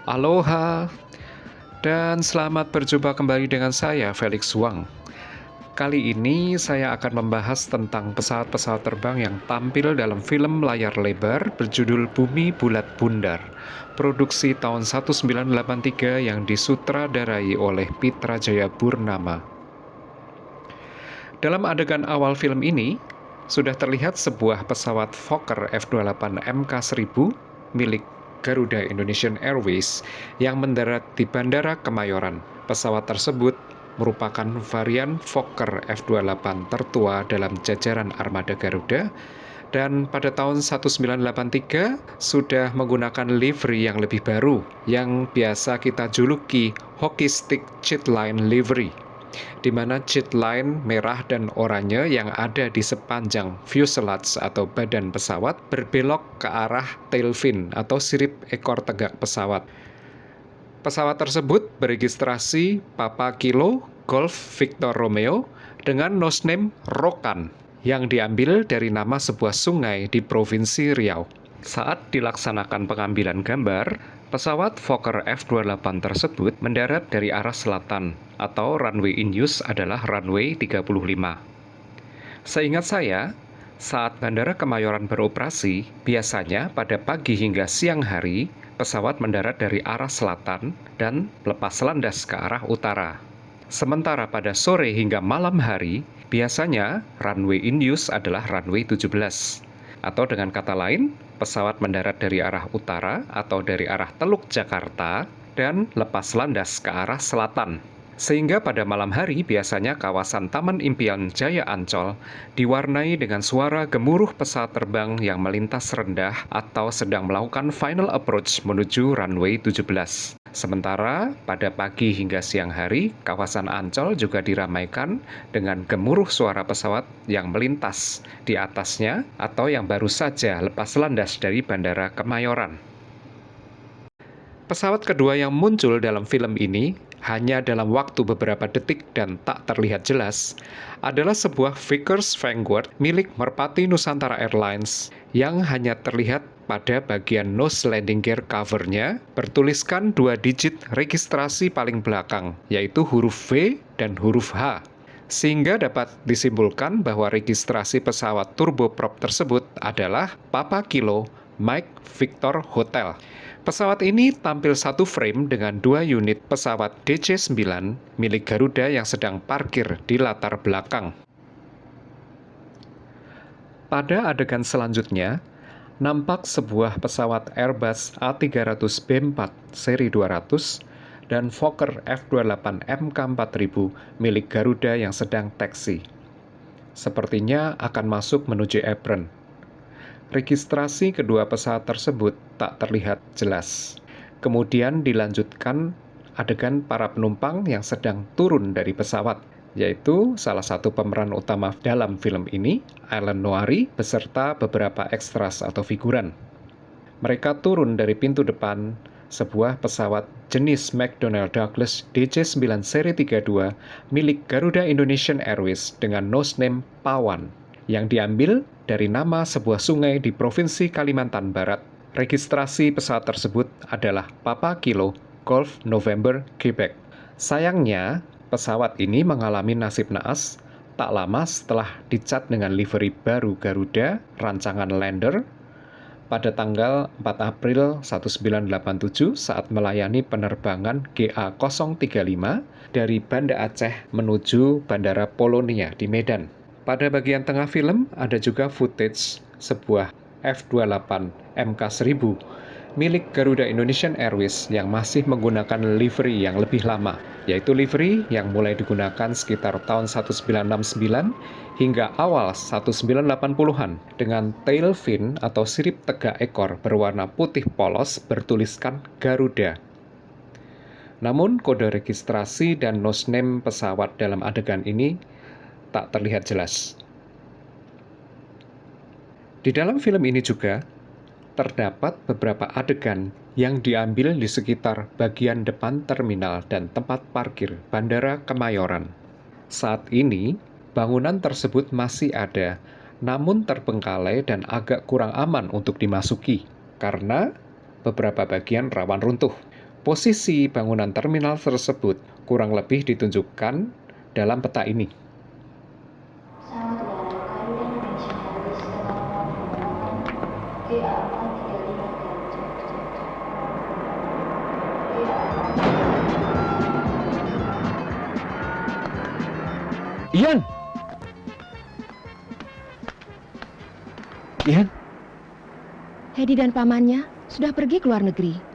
Aloha, dan selamat berjumpa kembali dengan saya, Felix Wang. Kali ini saya akan membahas tentang pesawat-pesawat terbang yang tampil dalam film layar lebar berjudul Bumi Bulat Bundar, produksi tahun 1983 yang disutradarai oleh Pitra Jaya Purnama. Dalam adegan awal film ini, sudah terlihat sebuah pesawat Fokker F-28 MK-1000 milik Garuda Indonesian Airways yang mendarat di Bandara Kemayoran. Pesawat tersebut merupakan varian Fokker F-28 tertua dalam jajaran armada Garuda dan pada tahun 1983 sudah menggunakan livery yang lebih baru yang biasa kita juluki hockey stick jet line livery, di mana jet line merah dan oranye yang ada di sepanjang fuselage atau badan pesawat berbelok ke arah tail fin atau sirip ekor tegak pesawat. Pesawat tersebut beregistrasi Papa Kilo Golf Victor Romeo dengan nose name Rokan yang diambil dari nama sebuah sungai di Provinsi Riau. Saat dilaksanakan pengambilan gambar, pesawat Fokker F-28 tersebut mendarat dari arah selatan atau runway in use adalah runway 35. Seingat saya, saat Bandara Kemayoran beroperasi, biasanya pada pagi hingga siang hari, pesawat mendarat dari arah selatan dan lepas landas ke arah utara. Sementara pada sore hingga malam hari, biasanya runway in use adalah runway 17. Atau dengan kata lain, pesawat mendarat dari arah utara atau dari arah Teluk Jakarta dan lepas landas ke arah selatan. Sehingga pada malam hari biasanya kawasan Taman Impian Jaya Ancol diwarnai dengan suara gemuruh pesawat terbang yang melintas rendah atau sedang melakukan final approach menuju runway 17. Sementara pada pagi hingga siang hari, kawasan Ancol juga diramaikan dengan gemuruh suara pesawat yang melintas di atasnya atau yang baru saja lepas landas dari Bandara Kemayoran. Pesawat kedua yang muncul dalam film ini hanya dalam waktu beberapa detik dan tak terlihat jelas adalah sebuah Vickers Vanguard milik Merpati Nusantara Airlines yang hanya terlihat pada bagian nose landing gear cover-nya bertuliskan 2 digit registrasi paling belakang, yaitu huruf V dan huruf H. Sehingga dapat disimpulkan bahwa registrasi pesawat turboprop tersebut adalah Papa Kilo Mike Victor Hotel. Pesawat ini tampil satu frame dengan 2 unit pesawat DC-9 milik Garuda yang sedang parkir di latar belakang. Pada adegan selanjutnya, nampak sebuah pesawat Airbus A300B4 seri 200 dan Fokker F-28 MK4000 milik Garuda yang sedang taksi. Sepertinya akan masuk menuju apron. Registrasi kedua pesawat tersebut tak terlihat jelas. Kemudian dilanjutkan adegan para penumpang yang sedang turun dari pesawat, yaitu salah satu pemeran utama dalam film ini, Alan Noari, beserta beberapa ekstras atau figuran. Mereka turun dari pintu depan sebuah pesawat jenis McDonnell Douglas DC-9 seri 32 milik Garuda Indonesian Airways dengan nose name Pawan, yang diambil dari nama sebuah sungai di Provinsi Kalimantan Barat. Registrasi pesawat tersebut adalah Papa Kilo Golf November Quebec. Sayangnya, pesawat ini mengalami nasib naas tak lama setelah dicat dengan livery baru Garuda rancangan Lander pada tanggal 4 April 1987 saat melayani penerbangan GA035 dari Banda Aceh menuju Bandara Polonia di Medan. Pada bagian tengah film ada juga footage sebuah F-28 MK1000 milik Garuda Indonesian Airways yang masih menggunakan livery yang lebih lama, yaitu livery yang mulai digunakan sekitar tahun 1969 hingga awal 1980-an dengan tail fin atau sirip tegak ekor berwarna putih polos bertuliskan Garuda. Namun kode registrasi dan nose name pesawat dalam adegan ini tak terlihat jelas. Di dalam film ini juga terdapat beberapa adegan yang diambil di sekitar bagian depan terminal dan tempat parkir Bandara Kemayoran. Saat ini, bangunan tersebut masih ada, namun terbengkalai dan agak kurang aman untuk dimasuki, karena beberapa bagian rawan runtuh. Posisi bangunan terminal tersebut kurang lebih ditunjukkan dalam peta ini. Ian! Ian? Hedi dan pamannya sudah pergi ke luar negeri.